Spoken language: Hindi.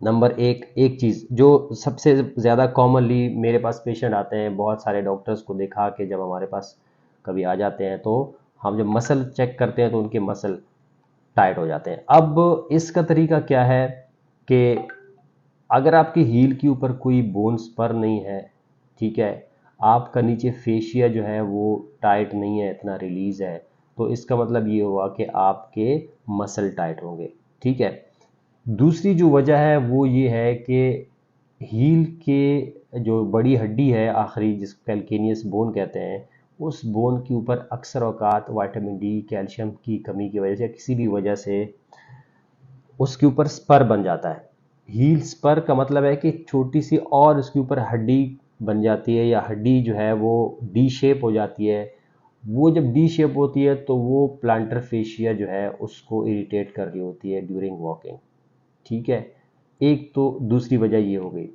नंबर एक एक चीज़ जो सबसे ज़्यादा कॉमनली मेरे पास पेशेंट आते हैं, बहुत सारे डॉक्टर्स को दिखा के जब हमारे पास कभी आ जाते हैं, तो हम जब मसल चेक करते हैं तो उनके मसल टाइट हो जाते हैं। अब इसका तरीका क्या है कि अगर आपकी हील के ऊपर कोई बोन्स पर नहीं है, ठीक है, आपका नीचे फेशिया जो है वो टाइट नहीं है, इतना रिलीज है, तो इसका मतलब ये हुआ कि आपके मसल टाइट होंगे। ठीक है। दूसरी जो वजह है वो ये है कि हील के जो बड़ी हड्डी है आखिरी, जिसको कैल्केनियस बोन कहते हैं, उस बोन के ऊपर अक्सर औकात विटामिन डी, कैल्शियम की कमी की वजह से, किसी भी वजह से उसके ऊपर स्पर बन जाता है। हील स्पर का मतलब है कि छोटी सी और उसके ऊपर हड्डी बन जाती है, या हड्डी जो है वो डी शेप हो जाती है। वो जब डी शेप होती है तो वो प्लांटर फेशिया जो है उसको इरिटेट कर रही होती है ड्यूरिंग वॉकिंग। ठीक है। एक तो दूसरी वजह ये हो गई।